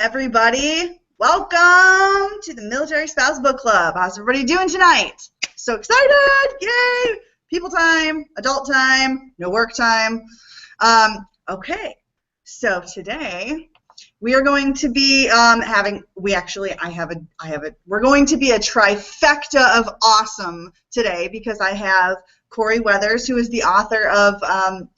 everybody. Welcome to the Military Spouse Book Club. How's everybody doing tonight? So excited! Yay! People time, adult time, no work time. Okay, so today we are going to be we're going to be a trifecta of awesome today because I have Corey Weathers, who is the author of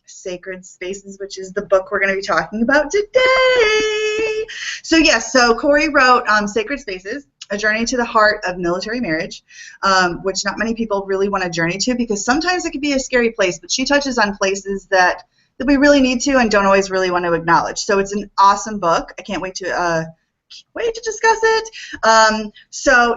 Sacred Spaces, which is the book we're going to be talking about today. So yes, so Corey wrote Sacred Spaces, A Journey to the Heart of Military Marriage, which not many people really want to journey to because sometimes it can be a scary place, but she touches on places that we really need to and don't always really want to acknowledge. So it's an awesome book. I can't wait to discuss it. So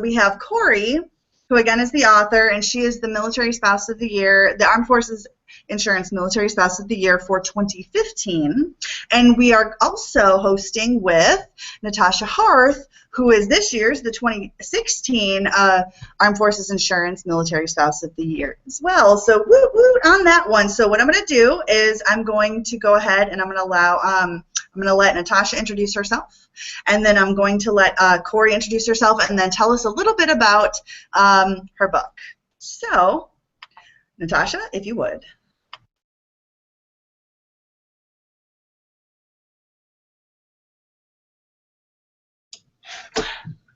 we have Corey, who again is the author, and she is the Military Spouse of the Year, the Armed Forces Insurance Military Spouse of the Year for 2015. And we are also hosting with Natasha Harth, who is this year's, the 2016 Armed Forces Insurance Military Spouse of the Year as well. So woot woot on that one. So what I'm going to do is I'm going to go ahead and I'm going to let Natasha introduce herself, and then I'm going to let Corey introduce herself and then tell us a little bit about her book. So, Natasha, if you would.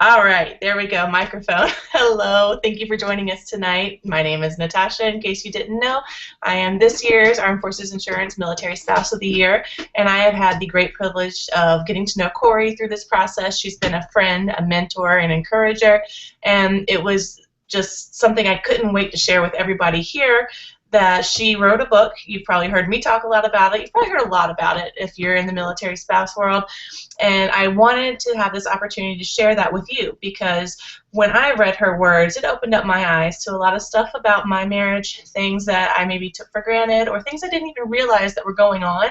All right, there we go, microphone. Hello, thank you for joining us tonight. My name is Natasha. In case you didn't know, I am this year's Armed Forces Insurance Military Spouse of the Year, and I have had the great privilege of getting to know Corey through this process. She's been a friend, a mentor, an encourager, and it was just something I couldn't wait to share with everybody here, that she wrote a book. You've probably heard me talk a lot about it. You've probably heard a lot about it if you're in the military spouse world. And I wanted to have this opportunity to share that with you because when I read her words, it opened up my eyes to a lot of stuff about my marriage, things that I maybe took for granted or things I didn't even realize that were going on.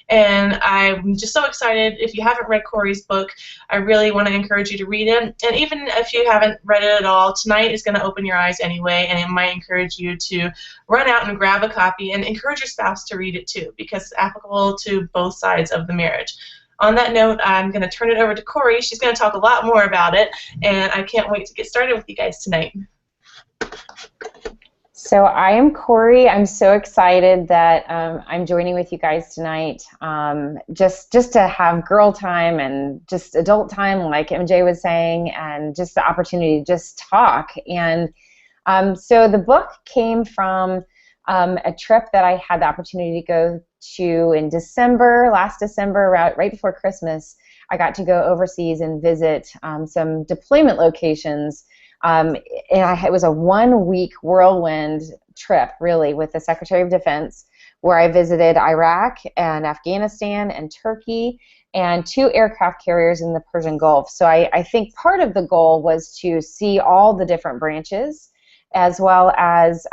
And I'm just so excited. If you haven't read Corey's book, I really want to encourage you to read it. And even if you haven't read it at all, tonight is going to open your eyes anyway, and it might encourage you to run out and grab a copy and encourage your spouse to read it too, because it's applicable to both sides of the marriage. On that note, I'm going to turn it over to Corey. She's going to talk a lot more about it, and I can't wait to get started with you guys tonight. So I am Corey. I'm so excited that I'm joining with you guys tonight, just to have girl time and just adult time, like MJ was saying, and just the opportunity to just talk. And so the book came from a trip that I had the opportunity to go to in December, last December, right before Christmas. I got to go overseas and visit some deployment locations. And it was a 1-week whirlwind trip, really, with the Secretary of Defense, where I visited Iraq and Afghanistan and Turkey and 2 aircraft carriers in the Persian Gulf. So I think part of the goal was to see all the different branches, as well as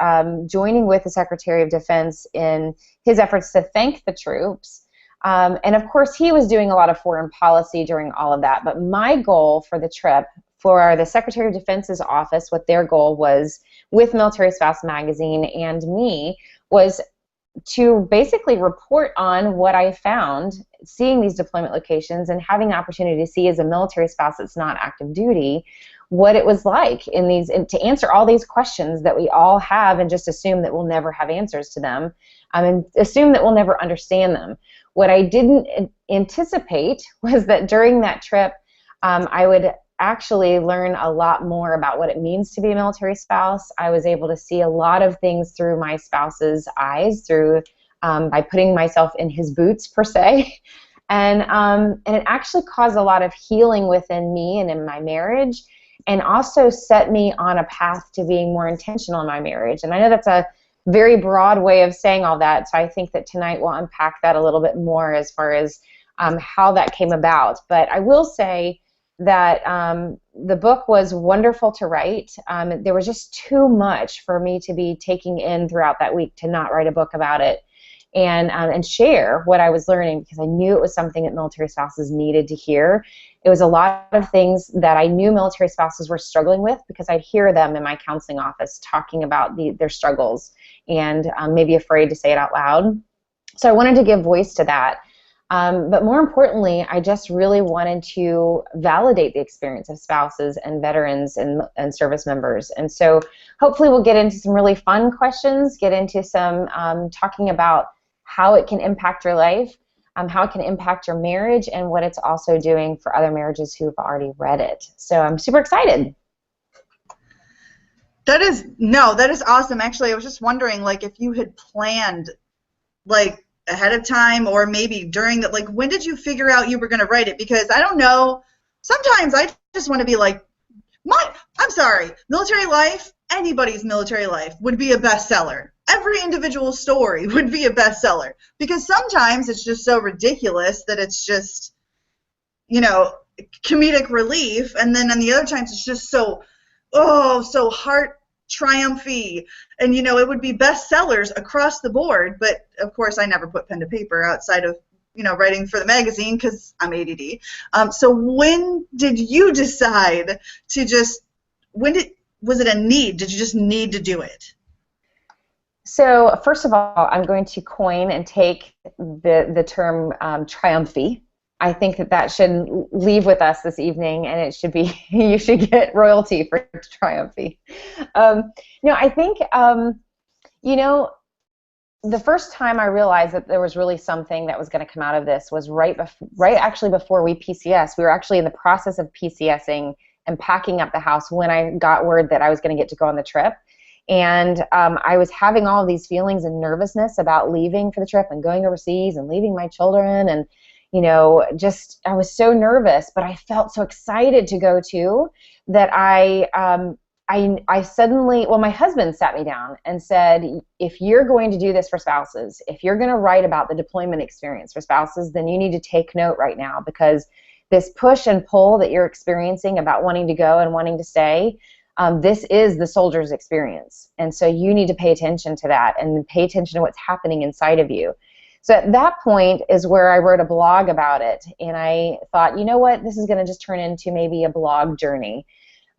joining with the Secretary of Defense in his efforts to thank the troops. And of course, he was doing a lot of foreign policy during all of that. But my goal for the trip, for the Secretary of Defense's office, what their goal was with Military Spouse Magazine and me, was to basically report on what I found, seeing these deployment locations and having the opportunity to see as a military spouse that's not active duty, what it was like in these, and to answer all these questions that we all have and just assume that we'll never have answers to them, and assume that we'll never understand them. What I didn't anticipate was that during that trip, I would actually learn a lot more about what it means to be a military spouse. I was able to see a lot of things through my spouse's eyes, by putting myself in his boots, per se. And it actually caused a lot of healing within me and in my marriage, and also set me on a path to being more intentional in my marriage. And I know that's a very broad way of saying all that, so I think that tonight we'll unpack that a little bit more as far as how that came about. But I will say that the book was wonderful to write. There was just too much for me to be taking in throughout that week to not write a book about it and share what I was learning, because I knew it was something that military spouses needed to hear. It was a lot of things that I knew military spouses were struggling with, because I'd hear them in my counseling office talking about their struggles and maybe afraid to say it out loud. So I wanted to give voice to that. But more importantly, I just really wanted to validate the experience of spouses and veterans and service members. And so hopefully we'll get into some really fun questions, get into some talking about how it can impact your life, how it can impact your marriage, and what it's also doing for other marriages who have already read it. So I'm super excited. That is awesome. Actually, I was just wondering, like, if you had planned, like, ahead of time, or maybe during that, like, when did you figure out you were going to write it? Because I don't know, sometimes I just want to be like, I'm sorry, military life, anybody's military life would be a bestseller. Every individual story would be a bestseller, because sometimes it's just so ridiculous that it's just, you know, comedic relief, and then on the other times it's just so heart triumphy, and, you know, it would be bestsellers across the board. But of course I never put pen to paper outside of, you know, writing for the magazine because I'm ADD. So when did you decide to was it a need? Did you just need to do it? So first of all, I'm going to coin and take the term triumphy. I think that should leave with us this evening, and it should be, you should get royalty for triumphy. No, I think, you know, the first time I realized that there was really something that was going to come out of this was right actually before we PCS. We were actually in the process of PCSing and packing up the house when I got word that I was going to get to go on the trip. And I was having all of these feelings and nervousness about leaving for the trip and going overseas and leaving my children, and, you know, just, I was so nervous, but I felt so excited to go too that I suddenly, well, my husband sat me down and said, if you're going to do this for spouses, if you're going to write about the deployment experience for spouses, then you need to take note right now, because this push and pull that you're experiencing about wanting to go and wanting to stay, this is the soldier's experience. And so you need to pay attention to that and pay attention to what's happening inside of you. So at that point is where I wrote a blog about it, and I thought, you know what, this is going to just turn into maybe a blog journey.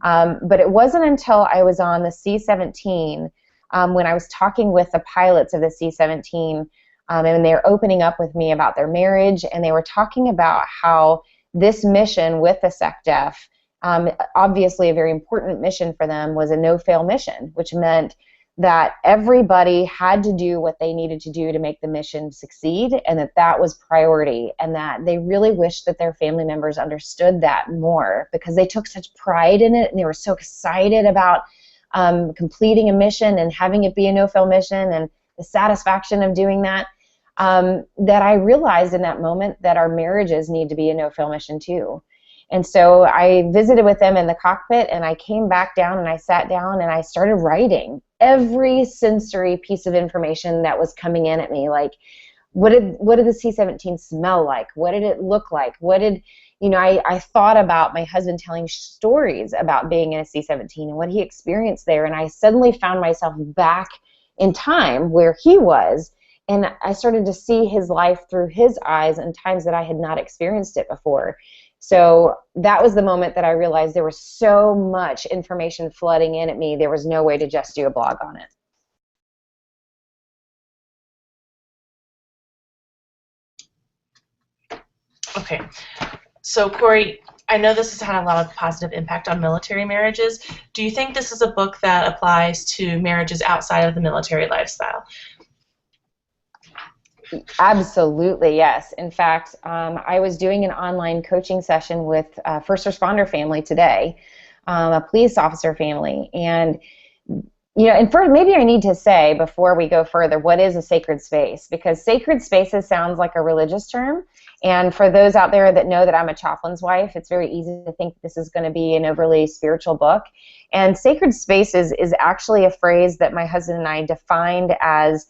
But it wasn't until I was on the C-17 when I was talking with the pilots of the C-17, and they were opening up with me about their marriage, and they were talking about how this mission with the SecDef, obviously a very important mission for them, was a no-fail mission, which meant that everybody had to do what they needed to do to make the mission succeed, and that was priority, and that they really wished that their family members understood that more, because they took such pride in it, and they were so excited about completing a mission and having it be a no-fail mission and the satisfaction of doing that, that I realized in that moment that our marriages need to be a no-fail mission too. And so I visited with them in the cockpit, and I came back down and I sat down and I started writing every sensory piece of information that was coming in at me. Like, what did the C-17 smell like? What did it look like? What did, you know, I thought about my husband telling stories about being in a C-17 and what he experienced there, and I suddenly found myself back in time where he was, and I started to see his life through his eyes in times that I had not experienced it before. So that was the moment that I realized there was so much information flooding in at me, there was no way to just do a blog on it. Okay, so Corey, I know this has had a lot of positive impact on military marriages. Do you think this is a book that applies to marriages outside of the military lifestyle? Absolutely, yes. In fact, I was doing an online coaching session with a first responder family today, a police officer family, and you know, and first, maybe I need to say before we go further, what is a sacred space? Because sacred spaces sounds like a religious term, and for those out there that know that I'm a chaplain's wife, it's very easy to think this is going to be an overly spiritual book. And sacred spaces is actually a phrase that my husband and I defined as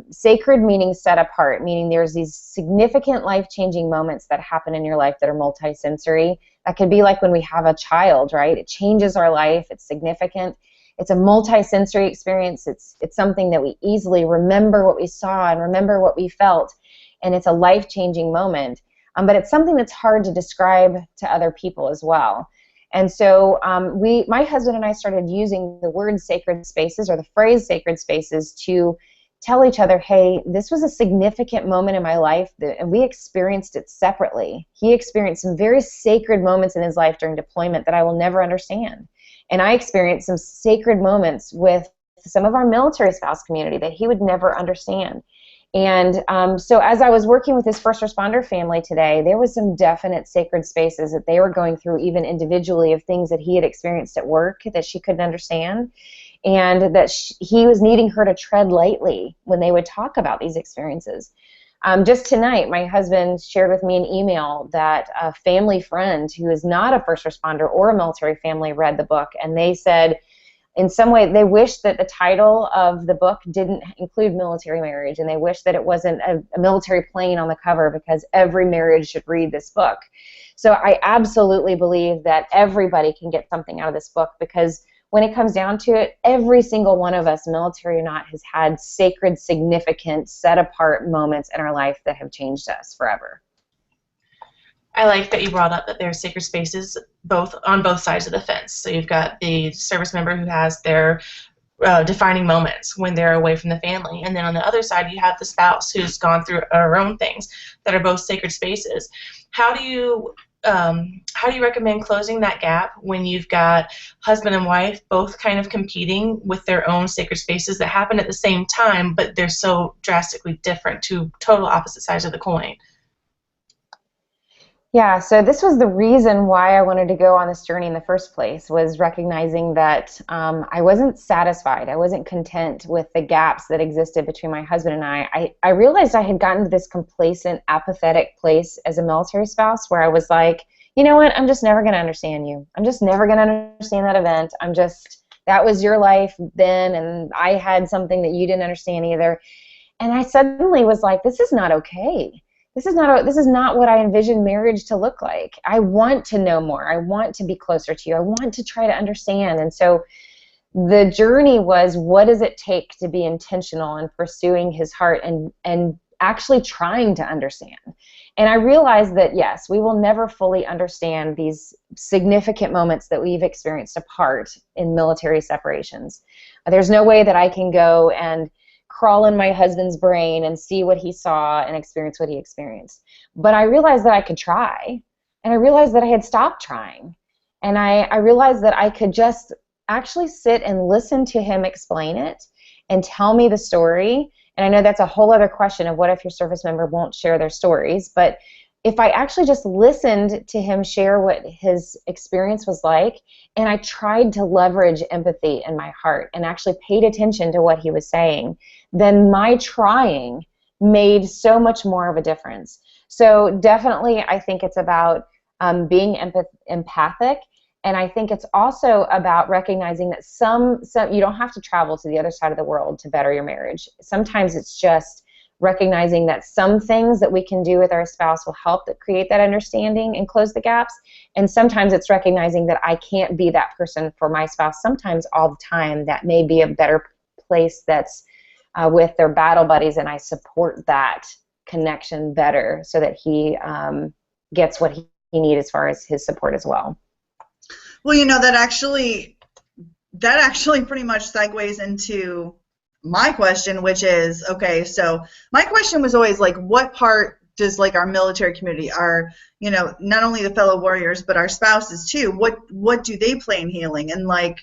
sacred, meaning set apart, meaning there's these significant life-changing moments that happen in your life that are multisensory. That could be like when we have a child, right? It changes our life. It's significant. It's a multi-sensory experience. It's something that we easily remember what we saw and remember what we felt, and it's a life-changing moment. But it's something that's hard to describe to other people as well. And so my husband and I started using the word sacred spaces, or the phrase sacred spaces, to tell each other, hey, this was a significant moment in my life, and we experienced it separately. He experienced some very sacred moments in his life during deployment that I will never understand. And I experienced some sacred moments with some of our military spouse community that he would never understand. And so as I was working with his first responder family today, there was some definite sacred spaces that they were going through, even individually, of things that he had experienced at work that she couldn't understand, and that he was needing her to tread lightly when they would talk about these experiences. Just tonight, my husband shared with me an email that a family friend who is not a first responder or a military family read the book, and they said in some way they wish that the title of the book didn't include military marriage, and they wish that it wasn't a military plane on the cover, because every marriage should read this book. So I absolutely believe that everybody can get something out of this book, because when it comes down to it, every single one of us, military or not, has had sacred, significant, set-apart moments in our life that have changed us forever. I like that you brought up that there are sacred spaces on both sides of the fence. So you've got the service member who has their defining moments when they're away from the family, and then on the other side you have the spouse who's gone through her own things that are both sacred spaces. How do you recommend closing that gap when you've got husband and wife both kind of competing with their own sacred spaces that happen at the same time, but they're so drastically different, two total opposite sides of the coin? Yeah, so this was the reason why I wanted to go on this journey in the first place, was recognizing that I wasn't satisfied. I wasn't content with the gaps that existed between my husband and I realized I had gotten to this complacent, apathetic place as a military spouse where I was like, you know what, I'm just never going to understand you. I'm just never going to understand that event. That was your life then, and I had something that you didn't understand either. And I suddenly was like, this is not okay. This is not what I envisioned marriage to look like. I want to know more. I want to be closer to you. I want to try to understand. And so the journey was, what does it take to be intentional in pursuing his heart and actually trying to understand? And I realized that, yes, we will never fully understand these significant moments that we've experienced apart in military separations. There's no way that I can go and crawl in my husband's brain and see what he saw and experience what he experienced. But I realized that I could try, and I realized that I had stopped trying. And I realized that I could just actually sit and listen to him explain it and tell me the story. And I know that's a whole other question of what if your service member won't share their stories, but if I actually just listened to him share what his experience was like, and I tried to leverage empathy in my heart and actually paid attention to what he was saying, then my trying made so much more of a difference. So definitely I think it's about being empathic, and I think it's also about recognizing that some you don't have to travel to the other side of the world to better your marriage. Sometimes it's just recognizing that some things that we can do with our spouse will help to create that understanding and close the gaps. And sometimes it's recognizing that I can't be that person for my spouse sometimes all the time. That may be a better place that's with their battle buddies, and I support that connection better so that he gets what he needs as far as his support as well. Well, you know, that actually pretty much segues into my question, which is, okay, so my question was always like, what part does like our military community, our, you know, not only the fellow warriors, but our spouses too, what do they play in healing? And like,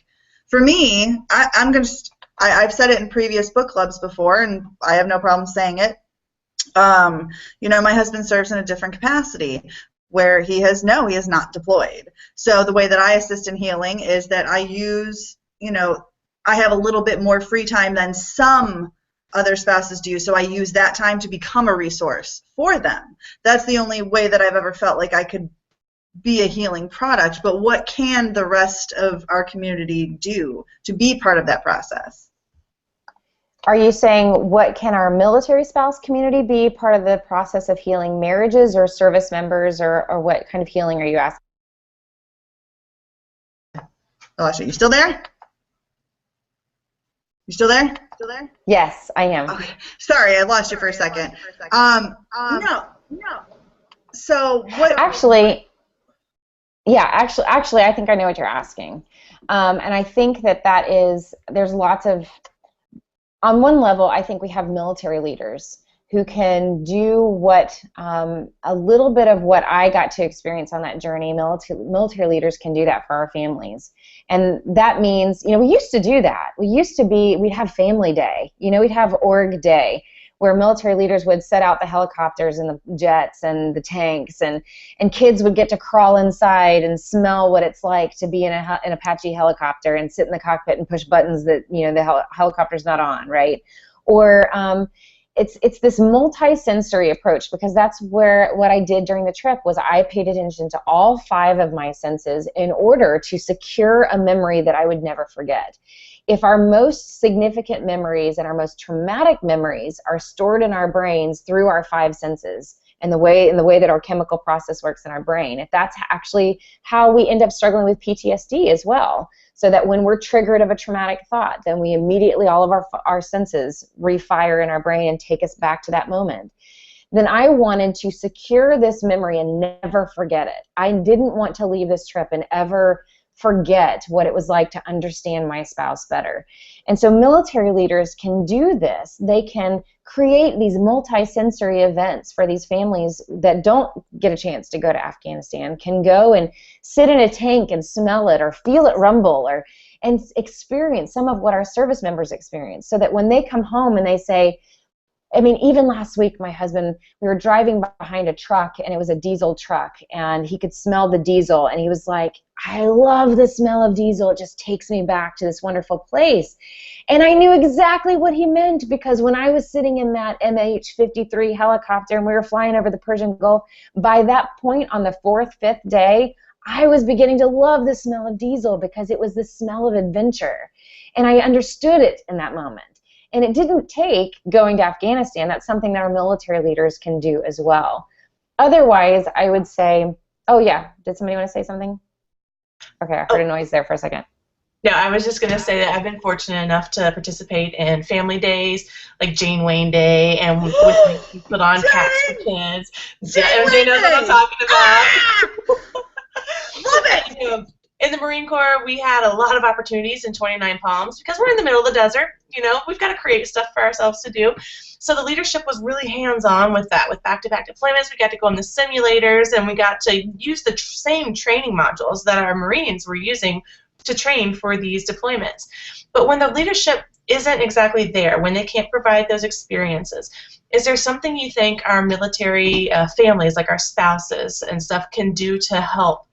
for me, I've said it in previous book clubs before, and I have no problem saying it. You know, my husband serves in a different capacity where he is not deployed. So the way that I assist in healing is that I use, you know, I have a little bit more free time than some other spouses do, so I use that time to become a resource for them. That's the only way that I've ever felt like I could be a healing product. But what can the rest of our community do to be part of that process? Are you saying what can our military spouse community be part of the process of healing marriages, or service members, or what kind of healing are you asking? Alasha, you still there? You still there? Yes, I am. Okay. Sorry, I lost you for a second. No. So what? Actually, I think I know what you're asking, and I think that is there's lots of on one level, I think we have military leaders who can do what a little bit of what I got to experience on that journey. Military leaders can do that for our families. And that means, we used to do that. We'd have family day, we'd have org day, where military leaders would set out the helicopters and the jets and the tanks, and kids would get to crawl inside and smell what it's like to be in an Apache helicopter and sit in the cockpit and push buttons that the helicopter's not on, right? Or it's this multi-sensory approach, because that's what I did during the trip was I paid attention to all 5 of my senses in order to secure a memory that I would never forget. If our most significant memories and our most traumatic memories are stored in our brains through our 5 senses, and the way that our chemical process works in our brain, if that's actually how we end up struggling with PTSD as well, so that when we're triggered of a traumatic thought, then we immediately, all of our senses refire in our brain and take us back to that moment. Then I wanted to secure this memory and never forget it. I didn't want to leave this trip and ever forget what it was like to understand my spouse better. And so military leaders can do this. They can create these multi-sensory events for these families that don't get a chance to go to Afghanistan, can go and sit in a tank and smell it or feel it rumble and experience some of what our service members experience, so that when they come home and they say, even last week, my husband, we were driving behind a truck, and it was a diesel truck, and he could smell the diesel, and he was like, I love the smell of diesel. It just takes me back to this wonderful place. And I knew exactly what he meant, because when I was sitting in that MH-53 helicopter and we were flying over the Persian Gulf, by that point on the 4th, 5th day, I was beginning to love the smell of diesel, because it was the smell of adventure. And I understood it in that moment. And it didn't take going to Afghanistan. That's something that our military leaders can do as well. Otherwise, I would say, oh yeah, did somebody want to say something? Okay, I heard a noise there for a second. No, I was just going to say that I've been fortunate enough to participate in family days, like Jane Wayne Day, and with me put on Cats for Kids. MJ knows what I'm talking about. Love it! In the Marine Corps, we had a lot of opportunities in 29 Palms, because we're in the middle of the desert. We've got to create stuff for ourselves to do. So the leadership was really hands-on with that. With back-to-back deployments, we got to go on the simulators, and we got to use the same training modules that our Marines were using to train for these deployments. But when the leadership isn't exactly there, when they can't provide those experiences, is there something you think our military families, like our spouses and stuff, can do to help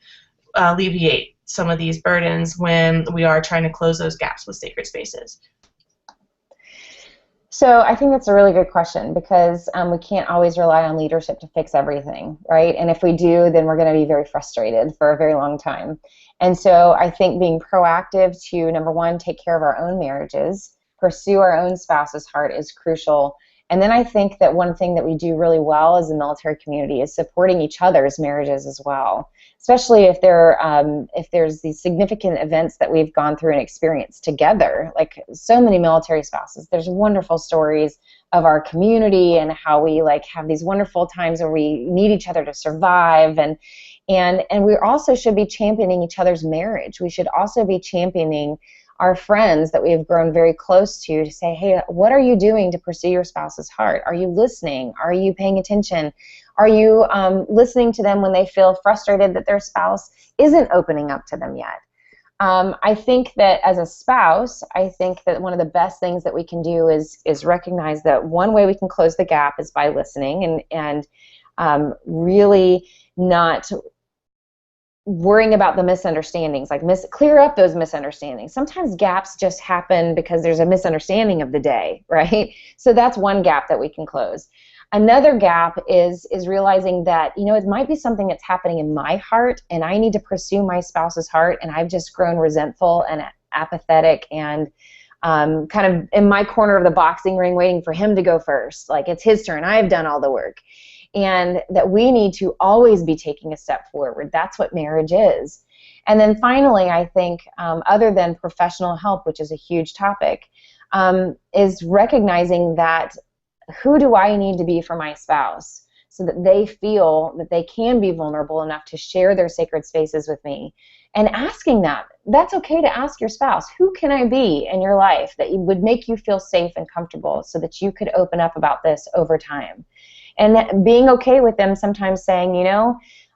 alleviate some of these burdens when we are trying to close those gaps with sacred spaces? So I think that's a really good question, because we can't always rely on leadership to fix everything, right? And if we do, then we're going to be very frustrated for a very long time. And so I think being proactive to, number one, take care of our own marriages, pursue our own spouse's heart is crucial. And then I think that one thing that we do really well as a military community is supporting each other's marriages as well, especially if there's these significant events that we've gone through and experienced together. Like so many military spouses, there's wonderful stories of our community and how we have these wonderful times where we need each other to survive, and we also should be championing each other's marriage. We should also be championing our friends that we have grown very close to say, hey, what are you doing to pursue your spouse's heart? Are you listening? Are you paying attention? Are you listening to them when they feel frustrated that their spouse isn't opening up to them yet? I think that as a spouse, I think that one of the best things that we can do is recognize that one way we can close the gap is by listening and really not worrying about the misunderstandings, clear up those misunderstandings. Sometimes gaps just happen because there's a misunderstanding of the day, right? So that's one gap that we can close. Another gap is realizing that, it might be something that's happening in my heart, and I need to pursue my spouse's heart, and I've just grown resentful and apathetic and kind of in my corner of the boxing ring waiting for him to go first. Like, it's his turn. I've done all the work. And that we need to always be taking a step forward. That's what marriage is. And then finally, I think, other than professional help, which is a huge topic, is recognizing that who do I need to be for my spouse? so that they feel that they can be vulnerable enough to share their sacred spaces with me. And asking that's okay to ask your spouse, who can I be in your life that would make you feel safe and comfortable so that you could open up about this over time? And that being okay with them sometimes saying,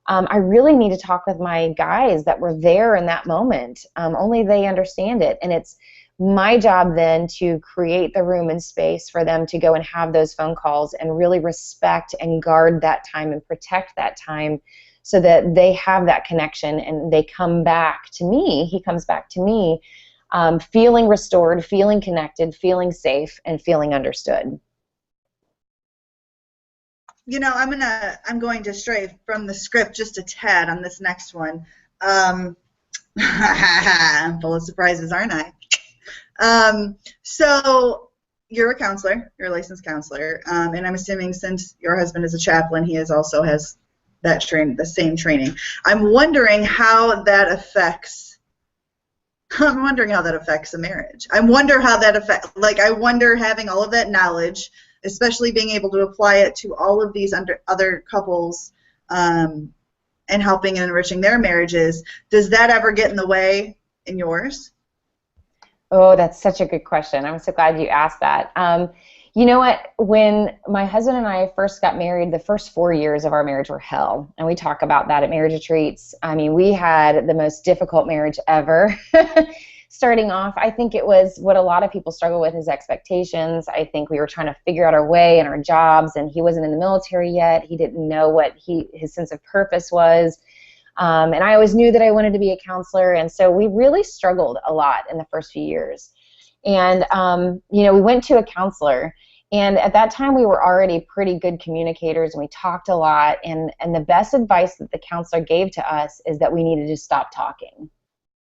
I really need to talk with my guys that were there in that moment. Only they understand it. And it's my job then to create the room and space for them to go and have those phone calls and really respect and guard that time and protect that time so that they have that connection and they come back to me. He comes back to me feeling restored, feeling connected, feeling safe, and feeling understood. I'm going to stray from the script just a tad on this next one. I'm full of surprises, aren't I? So you're a counselor, you're a licensed counselor, and I'm assuming since your husband is a chaplain, he also has the same training. I'm wondering how that affects a marriage. I wonder how that affects. I wonder having all of that knowledge, especially being able to apply it to all of these other couples and helping and enriching their marriages. Does that ever get in the way in yours? Oh, that's such a good question. I'm so glad you asked that. You know what? When my husband and I first got married, the first 4 years of our marriage were hell. And we talk about that at marriage retreats. I mean, we had the most difficult marriage ever. Starting off, I think it was what a lot of people struggle with is expectations. I think we were trying to figure out our way and our jobs, and he wasn't in the military yet. He didn't know what his sense of purpose was. And I always knew that I wanted to be a counselor, and so we really struggled a lot in the first few years. And, we went to a counselor, and at that time we were already pretty good communicators, and we talked a lot, and the best advice that the counselor gave to us is that we needed to stop talking.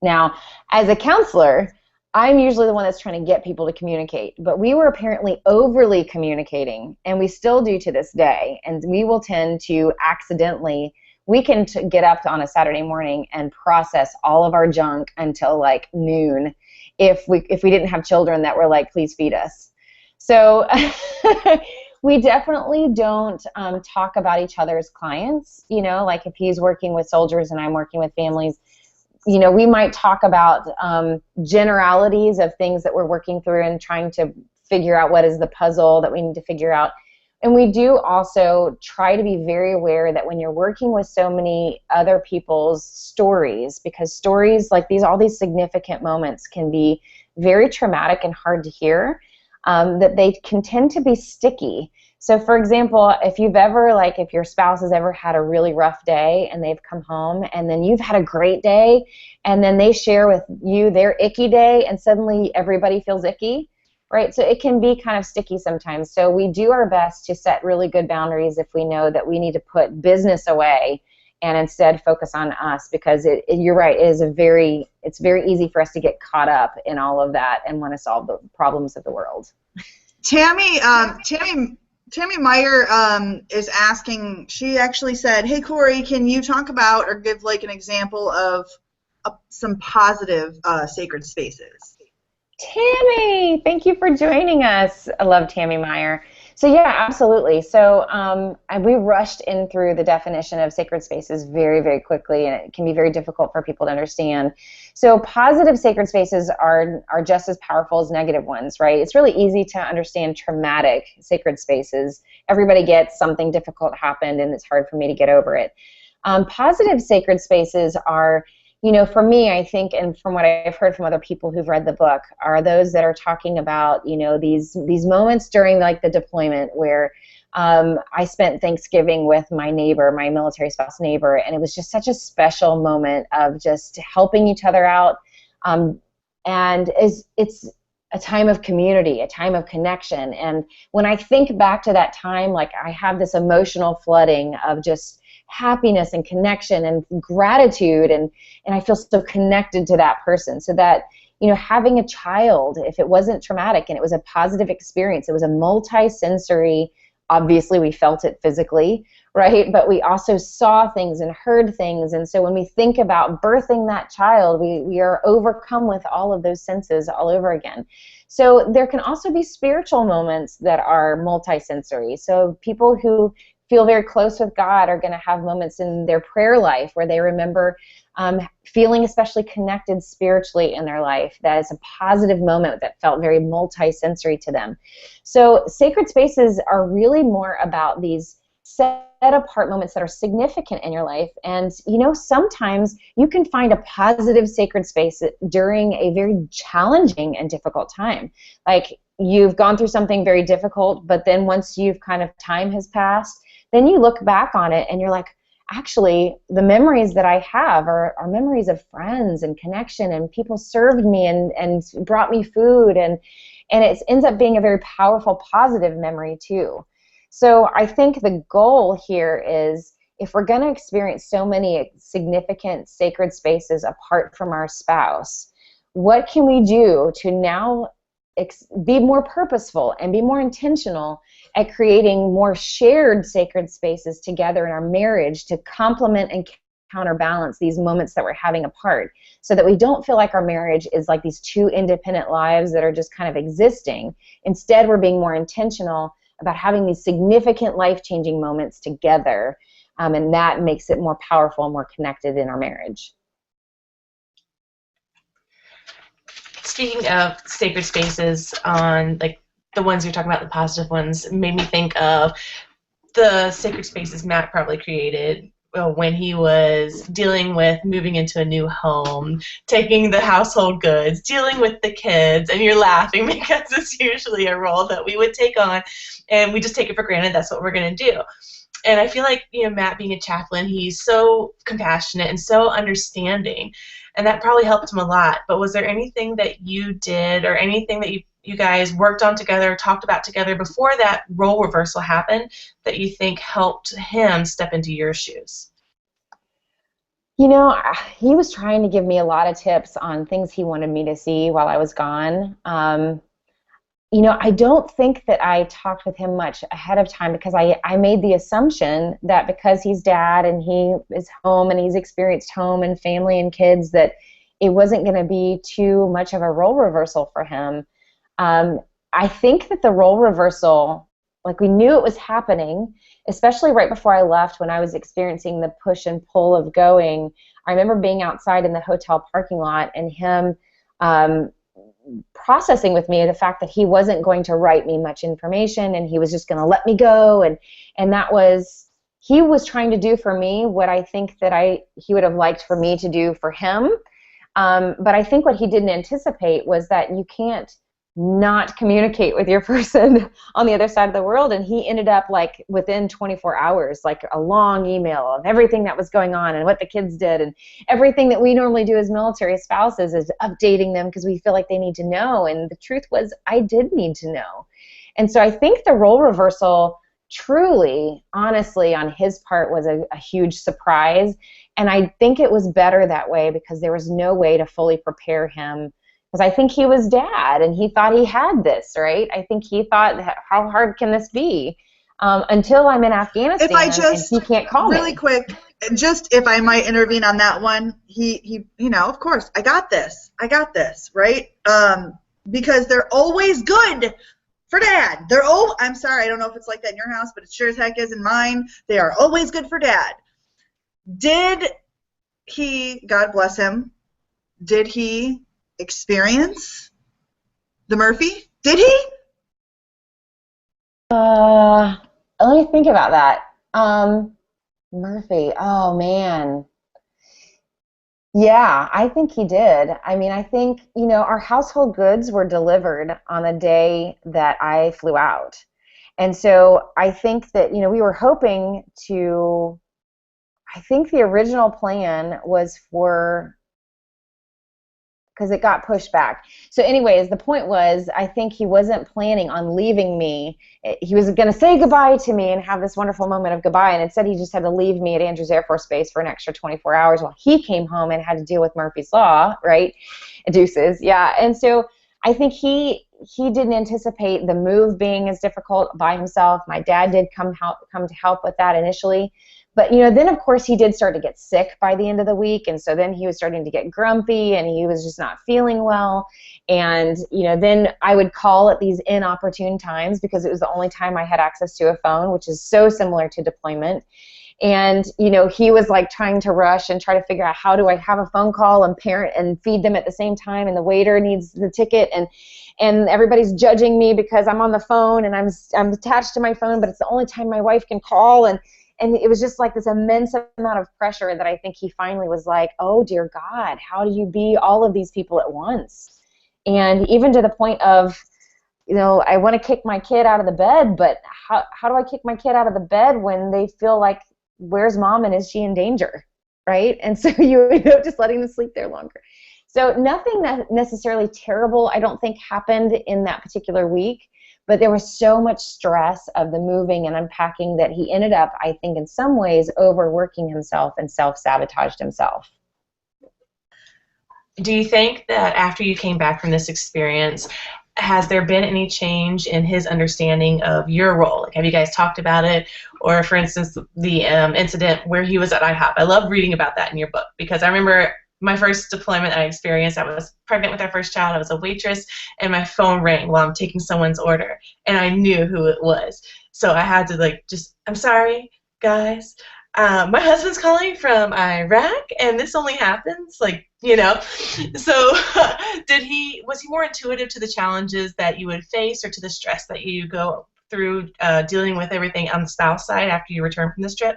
Now, as a counselor, I'm usually the one that's trying to get people to communicate, but we were apparently overly communicating, and we still do to this day, and we will tend to accidentally, we can get up on a Saturday morning and process all of our junk until like noon if we didn't have children that were like, please feed us. So we definitely don't talk about each other's clients, like if he's working with soldiers and I'm working with families, we might talk about generalities of things that we're working through and trying to figure out what is the puzzle that we need to figure out. And we do also try to be very aware that when you're working with so many other people's stories, because stories like these, all these significant moments can be very traumatic and hard to hear, that they can tend to be sticky. So for example, if your spouse has ever had a really rough day and they've come home and then you've had a great day and then they share with you their icky day and suddenly everybody feels icky, right? So it can be kind of sticky sometimes. So we do our best to set really good boundaries if we know that we need to put business away and instead focus on us, because you're right, it's very easy for us to get caught up in all of that and want to solve the problems of the world. Tammy Meyer is asking, she actually said, hey, Corey, can you talk about or give like an example of some positive sacred spaces? Tammy, thank you for joining us. I love Tammy Meyer. So yeah, absolutely. So we rushed in through the definition of sacred spaces very, very quickly, and it can be very difficult for people to understand. So positive sacred spaces are just as powerful as negative ones, right? It's really easy to understand traumatic sacred spaces. Everybody gets something difficult happened, and it's hard for me to get over it. Positive sacred spaces are, for me, I think, and from what I've heard from other people who've read the book, are those that are talking about, these moments during like the deployment where I spent Thanksgiving with my neighbor, my military spouse neighbor, and it was just such a special moment of just helping each other out. And it's a time of community, a time of connection. And when I think back to that time, like I have this emotional flooding of just happiness and connection and gratitude, and I feel so connected to that person. So that, having a child, if it wasn't traumatic and it was a positive experience, it was a multi-sensory, obviously we felt it physically, right? But we also saw things and heard things. And so when we think about birthing that child, we are overcome with all of those senses all over again. So there can also be spiritual moments that are multi-sensory. So people who feel very close with God are going to have moments in their prayer life where they remember feeling especially connected spiritually in their life. That is a positive moment that felt very multi-sensory to them. So sacred spaces are really more about these set apart moments that are significant in your life. And, you know, sometimes you can find a positive sacred space during a very challenging and difficult time. Like, you've gone through something very difficult, but then once you've kind of time has passed, then you look back on it and you're like, actually, the memories that I have are memories of friends and connection, and people served me and brought me food, and it ends up being a very powerful, positive memory too. So I think the goal here is, if we're going to experience so many significant sacred spaces apart from our spouse, what can we do to now be more purposeful and be more intentional at creating more shared sacred spaces together in our marriage to complement and counterbalance these moments that we're having apart, so that we don't feel like our marriage is like these two independent lives that are just kind of existing. Instead, we're being more intentional about having these significant life-changing moments together, and that makes it more powerful and more connected in our marriage. Speaking of sacred spaces, on like the ones you're talking about, the positive ones, made me think of the sacred spaces Matt probably created when he was dealing with moving into a new home, taking the household goods, dealing with the kids, and you're laughing because it's usually a role that we would take on, and we just take it for granted that's what we're going to do. And I feel like, you know, Matt being a chaplain, he's so compassionate and so understanding, and that probably helped him a lot. But was there anything that you did, or anything that you guys worked on together, talked about together before that role reversal happened, that you think helped him step into your shoes? You know, he was trying to give me a lot of tips on things he wanted me to see while I was gone. You know, I don't think that I talked with him much ahead of time, because I made the assumption that because he's dad and he is home and he's experienced home and family and kids, that it wasn't going to be too much of a role reversal for him. I think that the role reversal, like, we knew it was happening, especially right before I left, when I was experiencing the push and pull of going. I remember being outside in the hotel parking lot and him processing with me the fact that he wasn't going to write me much information and he was just going to let me go, and that was, he was trying to do for me what I think that he would have liked for me to do for him. But I think what he didn't anticipate was that you can't not communicate with your person on the other side of the world, and he ended up, like, within 24 hours, like, a long email of everything that was going on and what the kids did, and everything that we normally do as military spouses is updating them because we feel like they need to know. And the truth was, I did need to know. And so I think the role reversal, truly, honestly, on his part, was a huge surprise, and I think it was better that way, because there was no way to fully prepare him. Because I think he was dad, and he thought he had this, right? I think he thought, how hard can this be? Until I'm in Afghanistan, and he can't call me. Really quick, just if I might intervene on that one, he you know, of course, I got this, right? Because they're always good for dad. I'm sorry, I don't know if it's like that in your house, but it sure as heck is in mine. They are always good for dad. Did he, God bless him, did he experience the Murphy? Did he? Let me think about that. Murphy, oh man. Yeah, I think he did. I mean, I think, you know, our household goods were delivered on the day that I flew out. And so I think that, you know, we were hoping to, I think the original plan was for, because it got pushed back. So anyways, the point was, I think he wasn't planning on leaving me. He was going to say goodbye to me and have this wonderful moment of goodbye, and instead he just had to leave me at Andrews Air Force Base for an extra 24 hours while he came home and had to deal with Murphy's Law, right? Deuces, yeah. And so I think he didn't anticipate the move being as difficult by himself. My dad did come to help with that initially. But, then of course he did start to get sick by the end of the week. And so then he was starting to get grumpy and he was just not feeling well. And, then I would call at these inopportune times because it was the only time I had access to a phone, which is so similar to deployment. And, he was like trying to rush and try to figure out how do I have a phone call and parent and feed them at the same time. And the waiter needs the ticket and everybody's judging me because I'm on the phone and I'm attached to my phone, but it's the only time my wife can call. And it was just like this immense amount of pressure that I think he finally was like, oh, dear God, how do you be all of these people at once? And even to the point of, I want to kick my kid out of the bed, but how do I kick my kid out of the bed when they feel like, where's mom and is she in danger, right? And so you end up just letting them sleep there longer. So nothing that necessarily terrible, I don't think, happened in that particular week. But there was so much stress of the moving and unpacking that he ended up, I think, in some ways overworking himself and self-sabotaged himself. Do you think that after you came back from this experience, has there been any change in his understanding of your role? Like, have you guys talked about it? Or, for instance, the incident where he was at IHOP. I love reading about that in your book because I remember my first deployment I experienced, I was pregnant with our first child, I was a waitress, and my phone rang while I'm taking someone's order, and I knew who it was. So I had to I'm sorry, guys, my husband's calling from Iraq, and this only happens, so was he more intuitive to the challenges that you would face or to the stress that you go through dealing with everything on the spouse side after you return from this trip?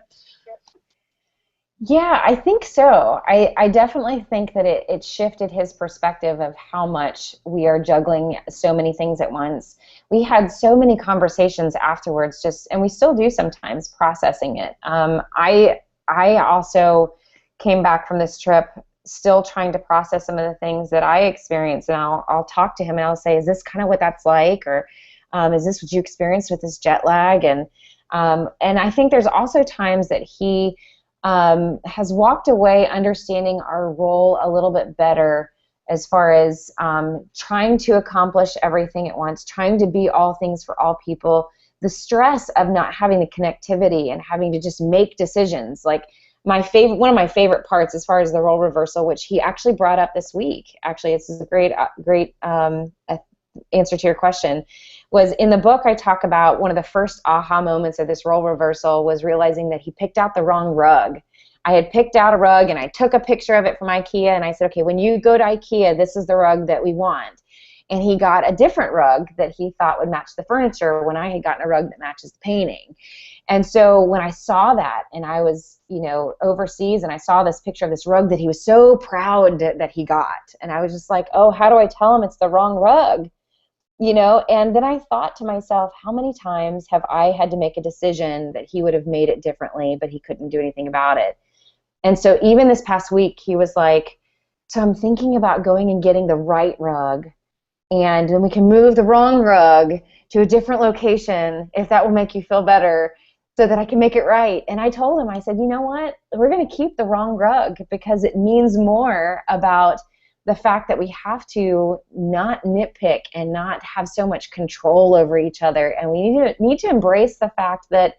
Yeah, I think so. I definitely think that it shifted his perspective of how much we are juggling so many things at once. We had so many conversations afterwards, and we still do sometimes, processing it. I also came back from this trip still trying to process some of the things that I experienced, and I'll talk to him and I'll say, is this kind of what that's like, or is this what you experienced with this jet lag? And I think there's also times that he has walked away understanding our role a little bit better as far as trying to accomplish everything at once, trying to be all things for all people, the stress of not having the connectivity and having to just make decisions. Like one of my favorite parts as far as the role reversal, which he actually brought up this week, actually this is a great answer to your question, was in the book I talk about one of the first aha moments of this role reversal was realizing that he picked out the wrong rug. I had picked out a rug and I took a picture of it from IKEA and I said, okay, when you go to IKEA, this is the rug that we want. And he got a different rug that he thought would match the furniture when I had gotten a rug that matches the painting. And so when I saw that and I was, overseas and I saw this picture of this rug that he was so proud that he got, and I was just like, oh, how do I tell him it's the wrong rug? And then I thought to myself, how many times have I had to make a decision that he would have made it differently, but he couldn't do anything about it? And so even this past week, he was like, so I'm thinking about going and getting the right rug, and then we can move the wrong rug to a different location if that will make you feel better so that I can make it right. And I told him, I said, you know what? We're going to keep the wrong rug because it means more about the fact that we have to not nitpick and not have so much control over each other. And we need to embrace the fact that,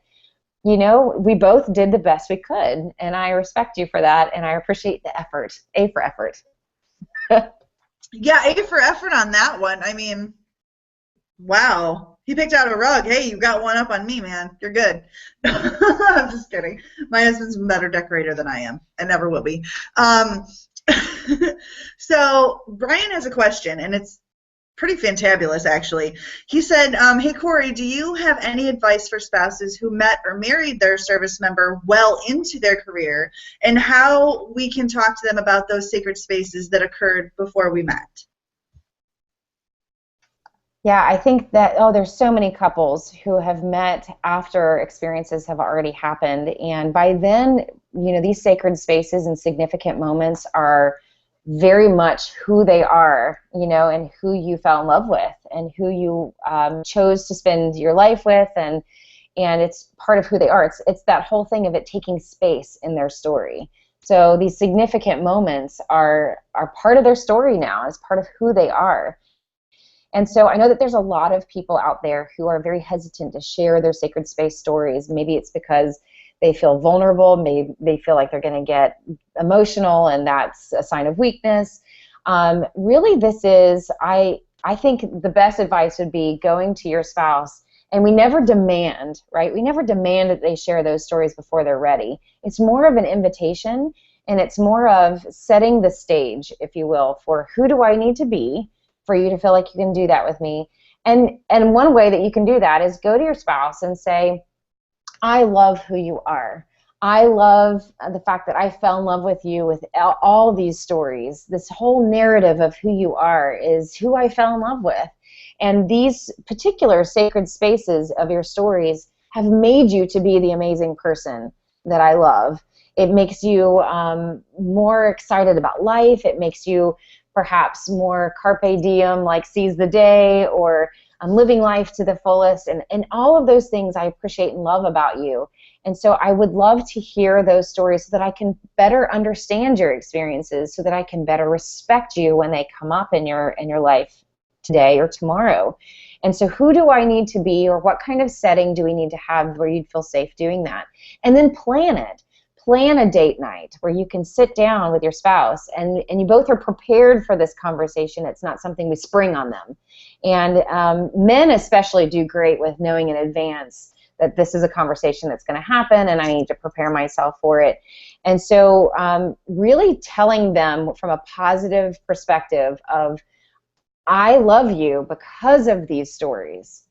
we both did the best we could. And I respect you for that. And I appreciate the effort. A for effort. Yeah, A for effort on that one. I mean, wow. He picked out a rug. Hey, you got one up on me, man. You're good. I'm just kidding. My husband's a better decorator than I am and never will be. So Brian has a question, and it's pretty fantabulous, actually. He said, hey, Corey, do you have any advice for spouses who met or married their service member well into their career, and how we can talk to them about those sacred spaces that occurred before we met? Yeah, I think that, there's so many couples who have met after experiences have already happened. And by then, these sacred spaces and significant moments are very much who they are, and who you fell in love with and who you chose to spend your life with. And it's part of who they are. It's that whole thing of it taking space in their story. So these significant moments are part of their story now, as part of who they are. And so I know that there's a lot of people out there who are very hesitant to share their sacred space stories. Maybe it's because they feel vulnerable, maybe they feel like they're going to get emotional, and that's a sign of weakness. Really, this is, I think the best advice would be going to your spouse, and we never demand, right? We never demand that they share those stories before they're ready. It's more of an invitation, and it's more of setting the stage, if you will, for who do I need to be for you to feel like you can do that with me. And one way that you can do that is go to your spouse and say, I love who you are. I love the fact that I fell in love with you with all these stories. This whole narrative of who you are is who I fell in love with. And these particular sacred spaces of your stories have made you to be the amazing person that I love. It makes you more excited about life. It makes you perhaps more carpe diem, like seize the day, or living life to the fullest. And all of those things I appreciate and love about you. And so I would love to hear those stories so that I can better understand your experiences, so that I can better respect you when they come up in your life today or tomorrow. And so who do I need to be, or what kind of setting do we need to have where you'd feel safe doing that? And then plan it. Plan a date night where you can sit down with your spouse and you both are prepared for this conversation. It's not something we spring on them. And men especially do great with knowing in advance that this is a conversation that's going to happen and I need to prepare myself for it. And so really telling them from a positive perspective of, I love you because of these stories.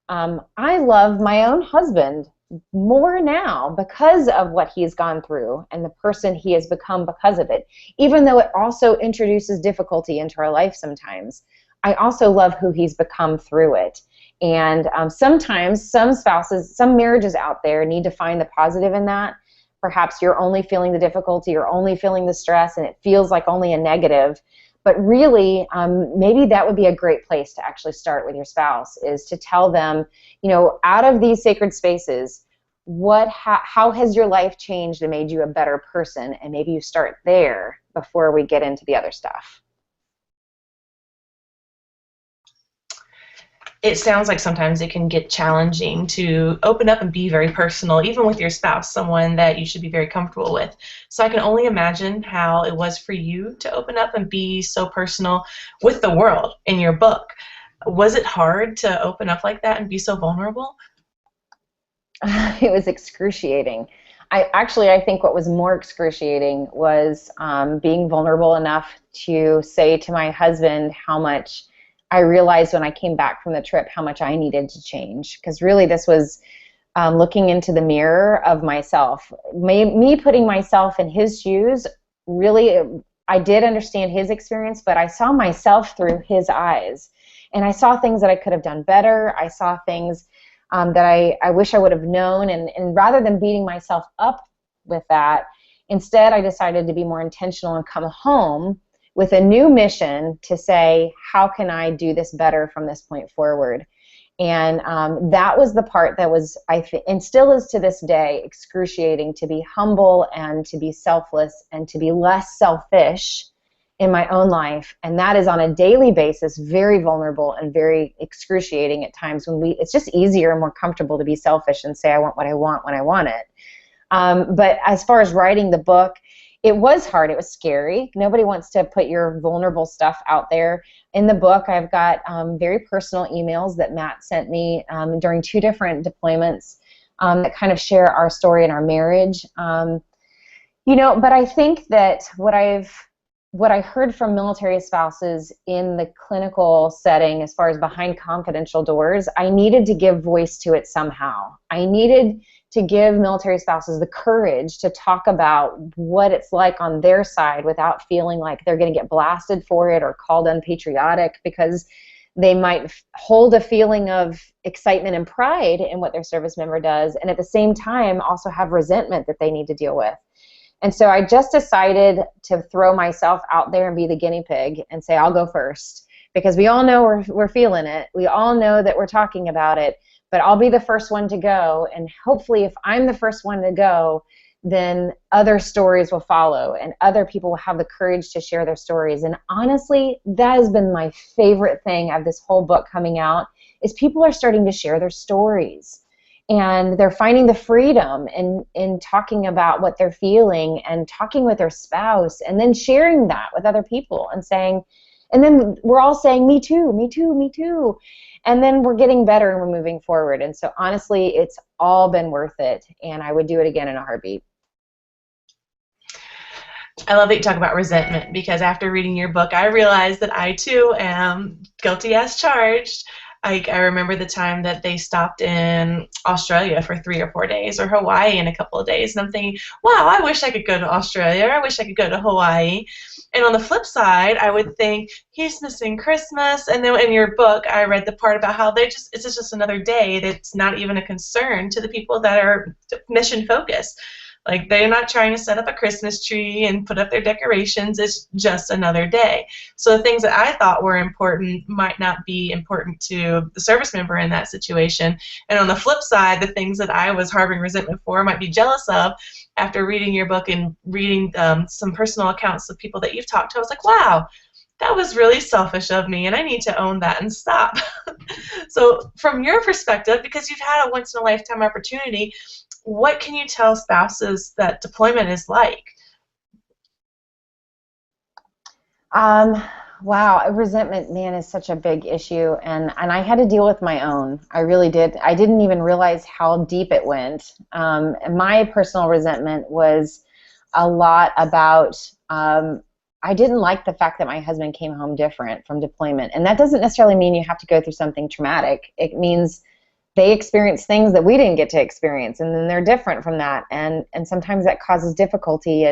I love my own husband more now because of what he's gone through and the person he has become because of it. Even though it also introduces difficulty into our life sometimes, I also love who he's become through it. And sometimes some spouses, some marriages out there need to find the positive in that. Perhaps you're only feeling the difficulty, you're only feeling the stress, and it feels like only a negative. But really, maybe that would be a great place to actually start with your spouse, is to tell them, you know, out of these sacred spaces, how has your life changed and made you a better person? And maybe you start there before we get into the other stuff. It sounds like sometimes it can get challenging to open up and be very personal, even with your spouse, someone that you should be very comfortable with. So I can only imagine how it was for you to open up and be so personal with the world in your book. Was it hard to open up like that and be so vulnerable? It was excruciating. I think what was more excruciating was being vulnerable enough to say to my husband how much I realized when I came back from the trip how much I needed to change. Because really this was looking into the mirror of myself. Me putting myself in his shoes, really, I did understand his experience, but I saw myself through his eyes. And I saw things that I could have done better. I saw things that I wish I would have known. And rather than beating myself up with that, instead I decided to be more intentional and come home with a new mission to say, how can I do this better from this point forward? And that was the part that was, and still is to this day, excruciating, to be humble and to be selfless and to be less selfish in my own life. And that is on a daily basis very vulnerable and very excruciating at times when it's just easier and more comfortable to be selfish and say I want what I want when I want it. But as far as writing the book, it was hard. It was scary. Nobody wants to put your vulnerable stuff out there. In the book, I've got very personal emails that Matt sent me during 2 different deployments that kind of share our story and our marriage. You know, but I think that what I heard from military spouses in the clinical setting, as far as behind confidential doors, I needed to give voice to it somehow. I needed to give military spouses the courage to talk about what it's like on their side without feeling like they're going to get blasted for it or called unpatriotic, because they might hold a feeling of excitement and pride in what their service member does, and at the same time also have resentment that they need to deal with. And so I just decided to throw myself out there and be the guinea pig and say, I'll go first, because we all know we're feeling it. We all know that we're talking about it. But I'll be the first one to go, and hopefully if I'm the first one to go, then other stories will follow, and other people will have the courage to share their stories. And honestly, that has been my favorite thing of this whole book coming out, is people are starting to share their stories. and they're finding the freedom in talking about what they're feeling and talking with their spouse and then sharing that with other people and saying, and then we're all saying, me too, me too, me too. And then we're getting better and we're moving forward. And so honestly, it's all been worth it. And I would do it again in a heartbeat. I love that you talk about resentment, because after reading your book, I realized that I too am guilty as charged. I remember the time that they stopped in Australia for 3 or 4 days, or Hawaii in a couple of days, and I'm thinking, wow, I wish I could go to Australia, or I wish I could go to Hawaii. And on the flip side, I would think, he's missing Christmas. And then in your book, I read the part about how it's just another day that's not even a concern to the people that are mission focused. Like, they're not trying to set up a Christmas tree and put up their decorations. It's just another day. So the things that I thought were important might not be important to the service member in that situation. And on the flip side, the things that I was harboring resentment for might be jealous of. After reading your book and reading some personal accounts of people that you've talked to, I was like, wow, that was really selfish of me, and I need to own that and stop. So from your perspective, because you've had a once-in-a-lifetime opportunity, what can you tell spouses that deployment is like? Wow, resentment, man, is such a big issue, and I had to deal with my own. I really did. I didn't even realize how deep it went. My personal resentment was a lot about, I didn't like the fact that my husband came home different from deployment, and that doesn't necessarily mean you have to go through something traumatic. It means they experience things that we didn't get to experience, and then they're different from that, and sometimes that causes difficulty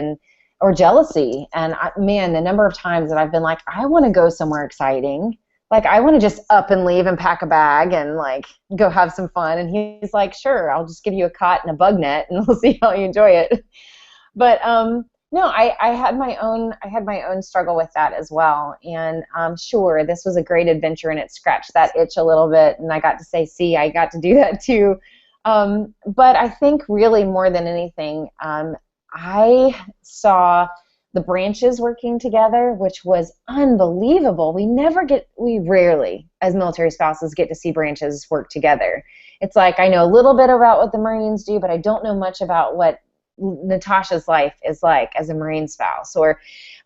or jealousy. And man, the number of times that I've been like, I want to go somewhere exciting, like I want to just up and leave and pack a bag and like go have some fun, and he's like, sure, I'll just give you a cot and a bug net and we'll see how you enjoy it. But no, I had my own struggle with that as well. And sure, this was a great adventure, and it scratched that itch a little bit, and I got to say, see, I got to do that too. But I think really more than anything, I saw the branches working together, which was unbelievable. We rarely, as military spouses, get to see branches work together. It's like I know a little bit about what the Marines do, but I don't know much about what Natasha's life is like as a Marine spouse. Or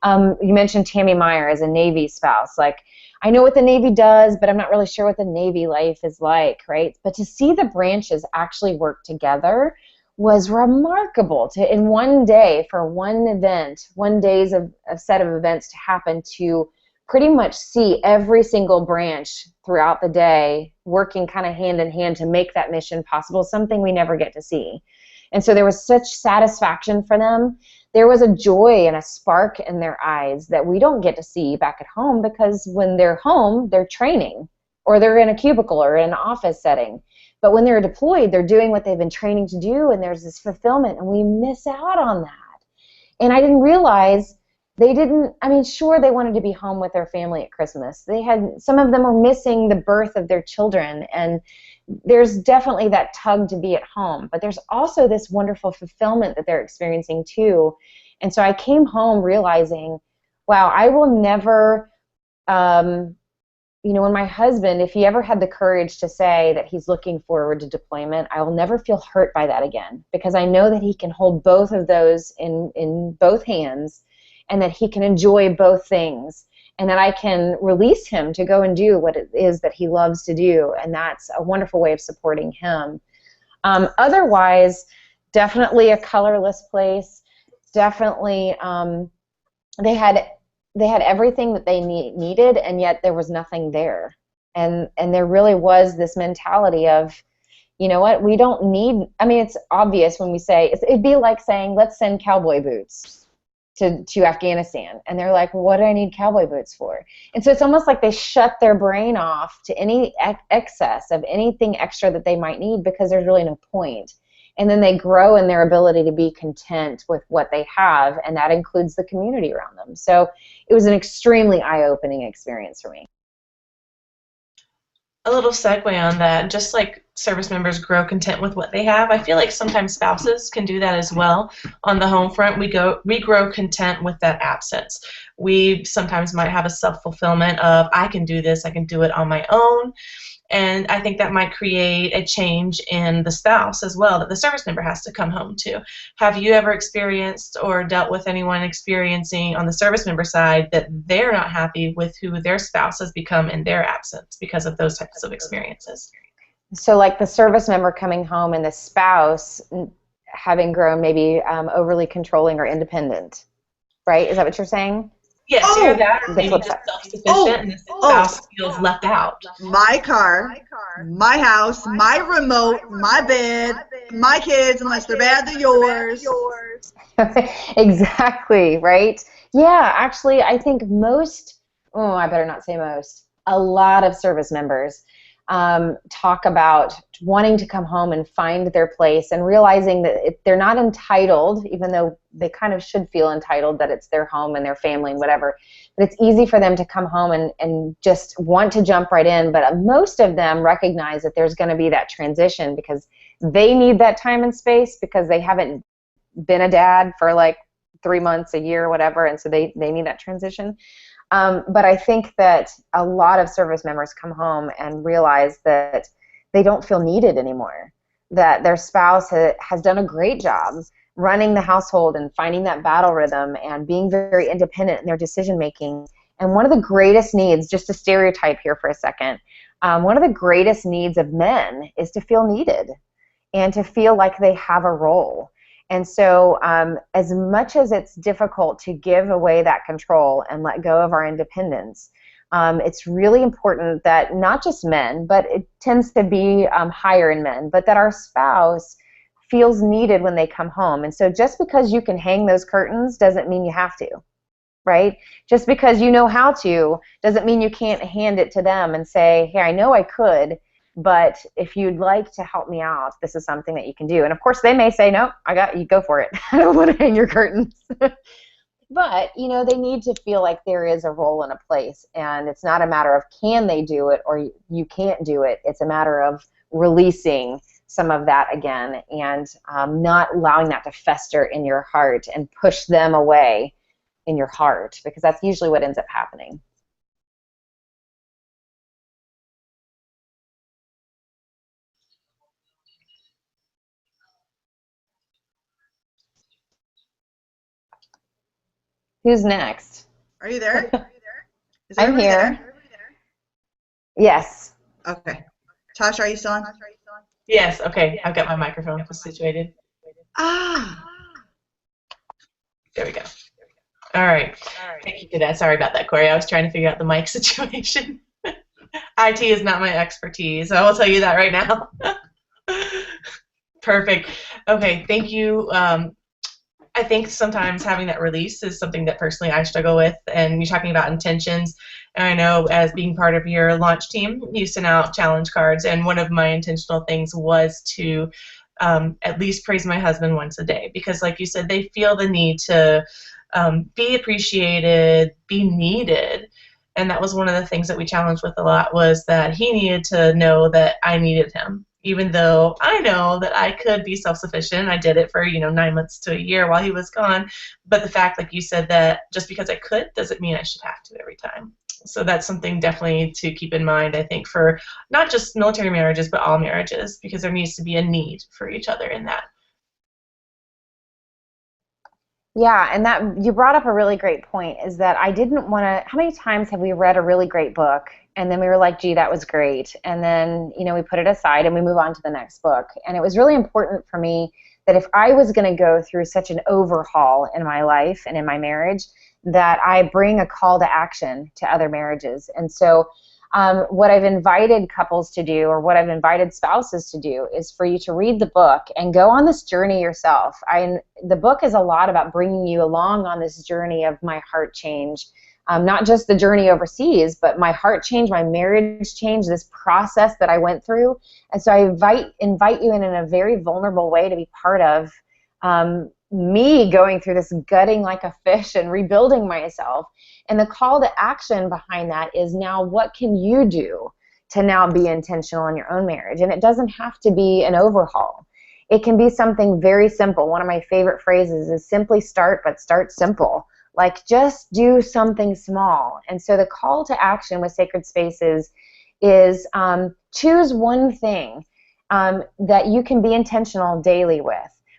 you mentioned Tammy Meyer as a Navy spouse. Like, I know what the Navy does, but I'm not really sure what the Navy life is like, right? But to see the branches actually work together was remarkable. In one day, for one event, 1 day's a set of events to happen, to pretty much see every single branch throughout the day working kind of hand in hand to make that mission possible, something we never get to see. And so there was such satisfaction for them. There was a joy and a spark in their eyes that we don't get to see back at home, because when they're home, they're training, or they're in a cubicle or in an office setting. But when they're deployed, they're doing what they've been training to do, and there's this fulfillment, and we miss out on that. And I didn't realize sure, they wanted to be home with their family at Christmas. Some of them were missing the birth of their children, and there's definitely that tug to be at home, but there's also this wonderful fulfillment that they're experiencing too. And so I came home realizing, wow, I will never, when my husband, if he ever had the courage to say that he's looking forward to deployment, I will never feel hurt by that again, because I know that he can hold both of those in both hands, and that he can enjoy both things, and that I can release him to go and do what it is that he loves to do, and that's a wonderful way of supporting him. Otherwise, definitely a colorless place. Definitely, they had everything that they needed, and yet there was nothing there. And there really was this mentality of, you know what, we don't need. I mean, it's obvious when we say it'd be like saying, let's send cowboy boots to Afghanistan, and they're like, well, what do I need cowboy boots for? And so it's almost like they shut their brain off to any excess of anything extra that they might need, because there's really no point. And then they grow in their ability to be content with what they have, and that includes the community around them. So it was an extremely eye-opening experience for me. A little segue on that, just like service members grow content with what they have, I feel like sometimes spouses can do that as well. On the home front, we grow content with that absence. We sometimes might have a self-fulfillment of, I can do this, I can do it on my own. And I think that might create a change in the spouse as well that the service member has to come home to. Have you ever experienced or dealt with anyone experiencing on the service member side that they're not happy with who their spouse has become in their absence because of those types of experiences? So like the service member coming home and the spouse having grown maybe overly controlling or independent, right? Is that what you're saying? Yes, Oh, either that or the maybe flip just side. self-sufficient and the spouse feels left out. My car, my house, my remote, my bed, my kids, unless they're bad, they're yours. Exactly, right? Yeah, actually, I think most, oh, I better not say most, a lot of service members talk about wanting to come home and find their place and realizing that they're not entitled, even though they kind of should feel entitled that it's their home and their family and whatever. But it's easy for them to come home and just want to jump right in. But most of them recognize that there's going to be that transition because they need that time and space because they haven't been a dad for like 3 months, a year, whatever, and so they need that transition. But I think that a lot of service members come home and realize that they don't feel needed anymore, that their spouse has done a great job running the household and finding that battle rhythm and being very independent in their decision making. And one of the greatest needs, just to stereotype here for a second, one of the greatest needs of men is to feel needed and to feel like they have a role. And so as much as it's difficult to give away that control and let go of our independence, it's really important that not just men, but it tends to be higher in men, but that our spouse feels needed when they come home. And so just because you can hang those curtains doesn't mean you have to, right? Just because you know how to doesn't mean you can't hand it to them and say, hey, I know I could, but if you'd like to help me out, this is something that you can do. And of course they may say, no, I got you, go for it. I don't want to hang your curtains. But, you know, they need to feel like there is a role and a place. And it's not a matter of can they do it or you can't do it. It's a matter of releasing some of that again and not allowing that to fester in your heart and push them away in your heart, because that's usually what ends up happening. Who's next? Are you there? Is I'm everybody here. there? Yes. Okay. Tasha, are you still on? Yes, okay, I've got my microphone situated. Ah. There we go. All right. Thank you for that. Sorry about that, Corey. I was trying to figure out the mic situation. IT is not my expertise. I will tell you that right now. Perfect. Okay, thank you. I think sometimes having that release is something that personally I struggle with, and you're talking about intentions, and I know as being part of your launch team, you sent out challenge cards, and one of my intentional things was to at least praise my husband once a day, because like you said, they feel the need to be appreciated, be needed, and that was one of the things that we challenged with a lot, was that he needed to know that I needed him. Even though I know that I could be self-sufficient, I did it for 9 months to a year while he was gone. But the fact, like you said, that just because I could doesn't mean I should have to every time. So that's something definitely to keep in mind, I think, for not just military marriages, but all marriages, because there needs to be a need for each other in that. Yeah, and that you brought up a really great point, is that I didn't want to, how many times have we read a really great book and then we were like, gee, that was great, and then we put it aside and we move on to the next book. And it was really important for me that if I was going to go through such an overhaul in my life and in my marriage, that I bring a call to action to other marriages. And so what I've invited couples to do, or what I've invited spouses to do, is for you to read the book and go on this journey yourself. The book is a lot about bringing you along on this journey of my heart change, not just the journey overseas, but my heart change, my marriage change, this process that I went through. And so I invite you in a very vulnerable way to be part of me going through this gutting like a fish and rebuilding myself. And the call to action behind that is, now what can you do to now be intentional in your own marriage? And it doesn't have to be an overhaul. It can be something very simple. One of my favorite phrases is simply start, but start simple. Like, just do something small. And so the call to action with Sacred Spaces is choose one thing that you can be intentional daily with.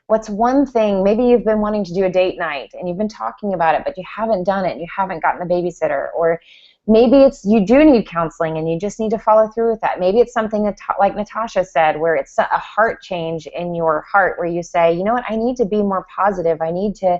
What's one thing, maybe you've been wanting to do a date night and you've been talking about it, but you haven't done it, and you haven't gotten a babysitter, or maybe it's you do need counseling and you just need to follow through with that. Maybe it's something that, like Natasha said, where it's a heart change in your heart where you say, you know what, I need to be more positive. I need to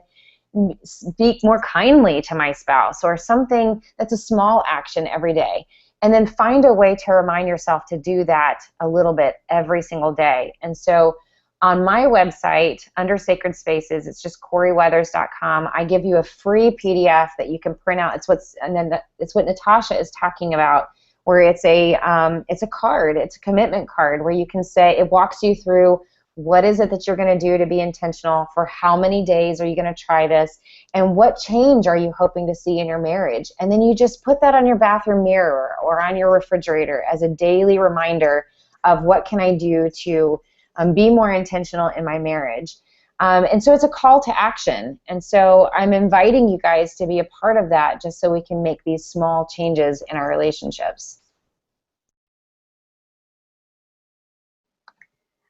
speak more kindly to my spouse, or something that's a small action every day. And then find a way to remind yourself to do that a little bit every single day. And so on my website, under Sacred Spaces, it's just CoreyWeathers.com. I give you a free PDF that you can print out. It's what Natasha is talking about, where it's a card, it's a commitment card where you can say, it walks you through what is it that you're going to do to be intentional, for how many days are you going to try this, and what change are you hoping to see in your marriage. And then you just put that on your bathroom mirror or on your refrigerator as a daily reminder of what can I do to be more intentional in my marriage. And so it's a call to action. And so I'm inviting you guys to be a part of that, just so we can make these small changes in our relationships.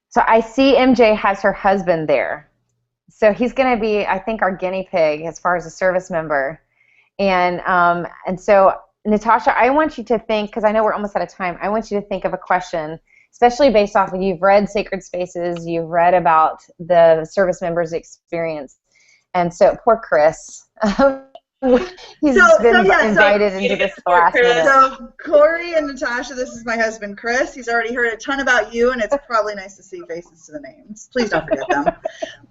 So I see MJ has her husband there. So he's going to be, I think, our guinea pig as far as a service member. And so, Natasha, I want you to think, because I know we're almost out of time, I want you to think of a question, especially based off of, you've read Sacred Spaces, you've read about the service members' experience. And so, poor Chris. He's been invited into this last minute. So Corey and Natasha, this is my husband Chris. He's already heard a ton about you, and it's probably nice to see faces to the names. Please don't forget them.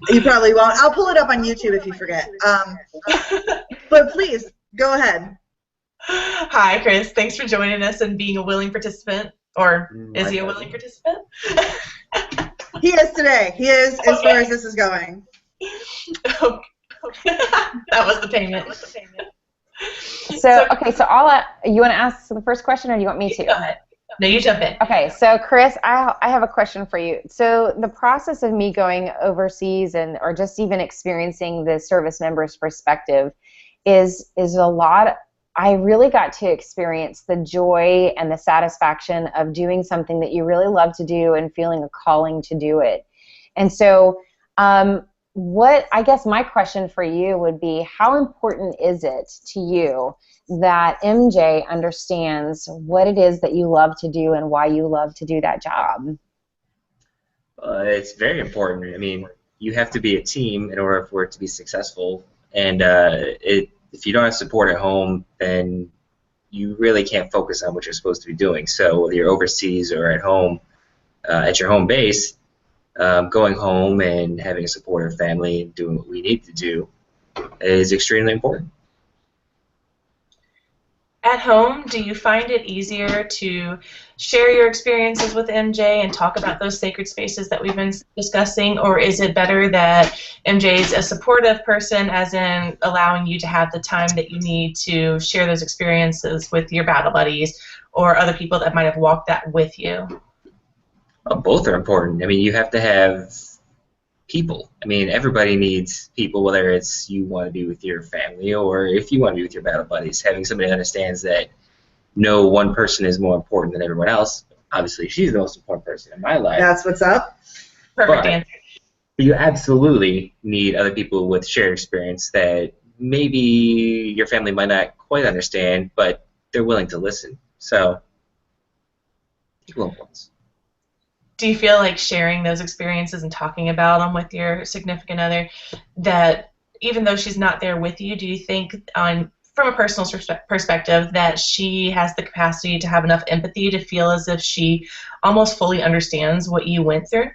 You probably won't. I'll pull it up on YouTube if you forget. But please, go ahead. Hi, Chris. Thanks for joining us and being a willing participant. Or is he a willing participant? He is today. He is, as far as this is going. Okay. That was the payment. So you want to ask the first question, or do you want me to? Go ahead. No, you jump in. Okay, so Chris, I have a question for you. So the process of me going overseas or just even experiencing the service member's perspective is a lot. I really got to experience the joy and the satisfaction of doing something that you really love to do and feeling a calling to do it. And so I guess my question for you would be, how important is it to you that MJ understands what it is that you love to do and why you love to do that job? It's very important. I mean, you have to be a team in order for it to be successful. And if you don't have support at home, then you really can't focus on what you're supposed to be doing. So whether you're overseas or at home, at your home base, going home and having a supportive family and doing what we need to do is extremely important. At home, do you find it easier to share your experiences with MJ and talk about those sacred spaces that we've been discussing, or is it better that MJ's a supportive person, as in allowing you to have the time that you need to share those experiences with your battle buddies or other people that might have walked that with you? Both are important. I mean, you have to have people. I mean, everybody needs people, whether it's you want to be with your family or if you want to be with your battle buddies. Having somebody that understands that no one person is more important than everyone else. Obviously, she's the most important person in my life. That's what's up. Perfect answer. You absolutely need other people with shared experience that maybe your family might not quite understand, but they're willing to listen. So, equal importance. Do you feel like sharing those experiences and talking about them with your significant other, that even though she's not there with you, do you think from a personal perspective that she has the capacity to have enough empathy to feel as if she almost fully understands what you went through?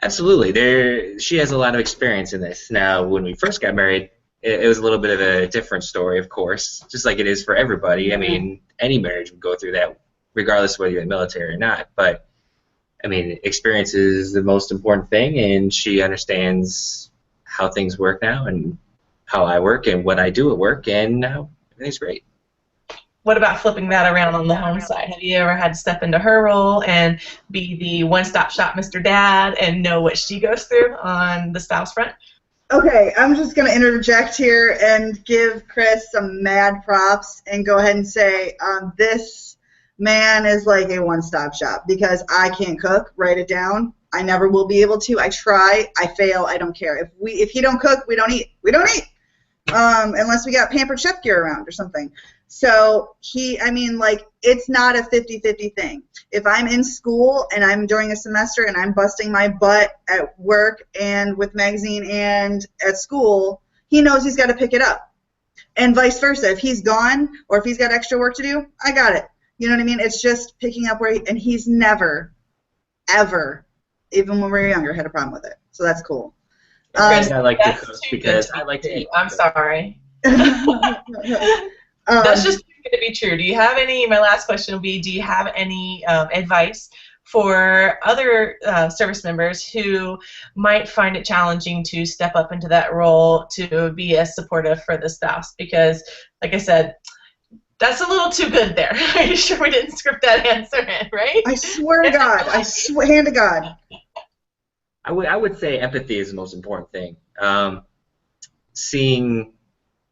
Absolutely. She has a lot of experience in this. Now, when we first got married, it was a little bit of a different story, of course, just like it is for everybody. I mean, any marriage would go through that, regardless of whether you're in the military or not. But I mean, experience is the most important thing, and she understands how things work now and how I work and what I do at work, and everything's great. What about flipping that around on the home side? Have you ever had to step into her role and be the one-stop shop Mr. Dad and know what she goes through on the spouse front? Okay, I'm just going to interject here and give Chris some mad props and go ahead and say this Man is like a one-stop shop because I can't cook. Write it down. I never will be able to. I try. I fail. I don't care. If he don't cook, we don't eat. We don't eat. Unless we got Pampered Chef gear around or something. So it's not a 50-50 thing. If I'm in school and I'm during a semester and I'm busting my butt at work and with magazine and at school, he knows he's got to pick it up. And vice versa. If he's gone or if he's got extra work to do, I got it. You know what I mean? It's just picking up and he's never, ever, even when we were younger, had a problem with it. So that's cool. I like to cook because I like to eat. I'm sorry. That's just too good to be true. Do you have any, my last question will be, do you have any advice for other service members who might find it challenging to step up into that role to be as supportive for the spouse? Because, like I said, that's a little too good there. Are you sure we didn't script that answer in, right? I swear to God. Hand to God. I would say empathy is the most important thing. Seeing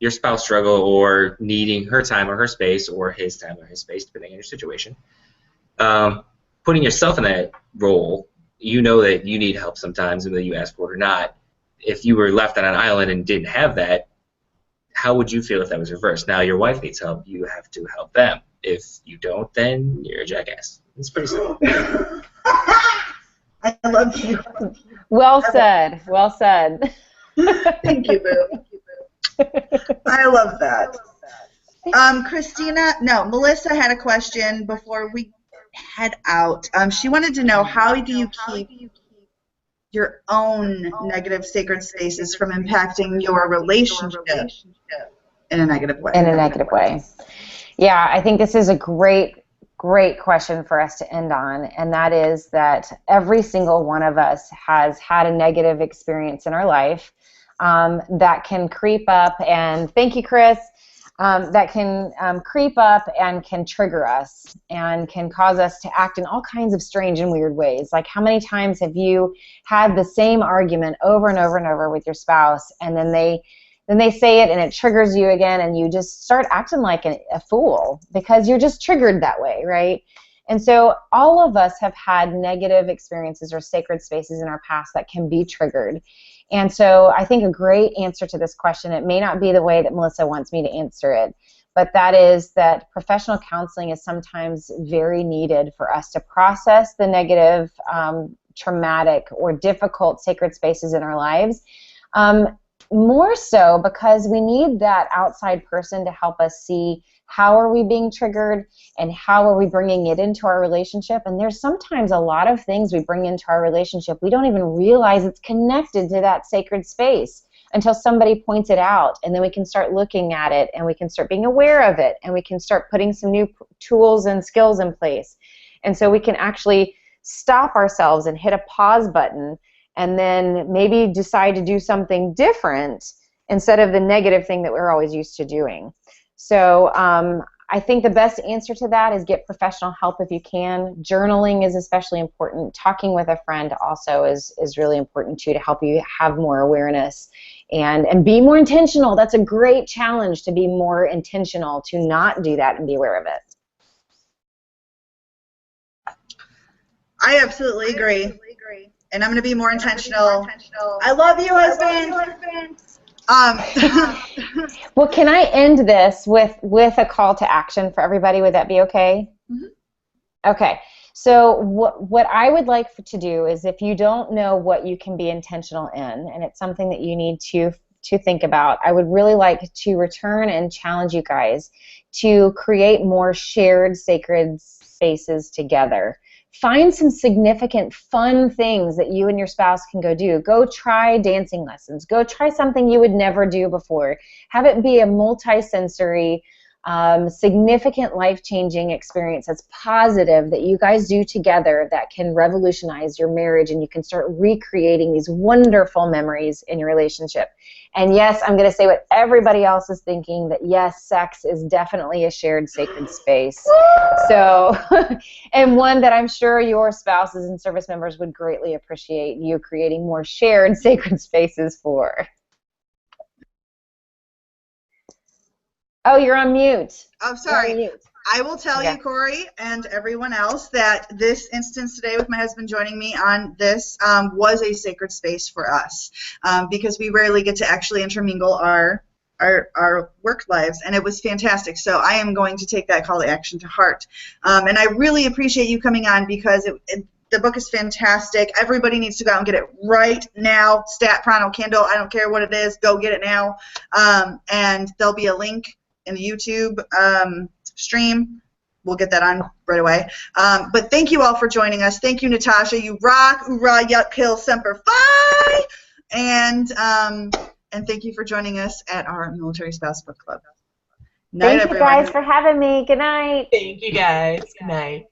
your spouse struggle or needing her time or her space or his time or his space, depending on your situation. Putting yourself in that role, you know that you need help sometimes, whether you ask for it or not. If you were left on an island and didn't have that, how would you feel if that was reversed? Now your wife needs help, you have to help them. If you don't, then you're a jackass. It's pretty simple. I love you. Well said. Well said. Thank you, Boo. I love that. Melissa had a question before we head out. She wanted to know, how do you keep your own negative sacred spaces from impacting your relationship in a negative way? In a negative way. Yeah, I think this is a great question for us to end on, and that is that every single one of us has had a negative experience in our life that can creep up, and thank you, Chris, that can creep up and can trigger us and can cause us to act in all kinds of strange and weird ways. Like, how many times have you had the same argument over and over and over with your spouse, and then they say it and it triggers you again, and you just start acting like a fool because you're just triggered that way, right? And so all of us have had negative experiences or sacred spaces in our past that can be triggered. And so I think a great answer to this question, it may not be the way that Melissa wants me to answer it, but that is that professional counseling is sometimes very needed for us to process the negative, traumatic, or difficult sacred spaces in our lives. More so because we need that outside person to help us see how are we being triggered and how are we bringing it into our relationship. And there's sometimes a lot of things we bring into our relationship we don't even realize it's connected to that sacred space until somebody points it out, and then we can start looking at it and we can start being aware of it and we can start putting some new tools and skills in place. And so we can actually stop ourselves and hit a pause button and then maybe decide to do something different instead of the negative thing that we're always used to doing. So I think the best answer to that is get professional help if you can. Journaling is especially important. Talking with a friend also is really important too, to help you have more awareness and be more intentional. That's a great challenge, to be more intentional, to not do that and be aware of it. I absolutely agree. And I'm going to be more intentional. I love you, husband. Well, can I end this with a call to action for everybody? Would that be okay? Mm-hmm. Okay. So what I would like to do is, if you don't know what you can be intentional in, and it's something that you need to think about, I would really like to return and challenge you guys to create more shared sacred spaces together. Find some significant fun things that you and your spouse can go do. Go try dancing lessons. Go try something you would never do before. Have it be a multi-sensory, significant life-changing experience that's positive that you guys do together that can revolutionize your marriage, and you can start recreating these wonderful memories in your relationship. And yes, I'm going to say what everybody else is thinking, that yes, sex is definitely a shared sacred space. So, and one that I'm sure your spouses and service members would greatly appreciate you creating more shared sacred spaces for. Oh, you're on mute. Oh, sorry. You're on mute. I will tell Yeah. you, Corey, and everyone else, that this instance today with my husband joining me on this was a sacred space for us because we rarely get to actually intermingle our work lives, and it was fantastic. So I am going to take that call to action to heart. And I really appreciate you coming on because the book is fantastic. Everybody needs to go out and get it right now. Stat, Pronto, Kindle, I don't care what it is, go get it now. And there'll be a link in the YouTube stream. We'll get that on right away. But thank you all for joining us. Thank you, Natasha. You rock. Hoorah, yuck, kill, semper fi. And thank you for joining us at our Military Spouse Book Club. Night, Thank you everyone. guys for having me. Good night. Thank you guys. Good night.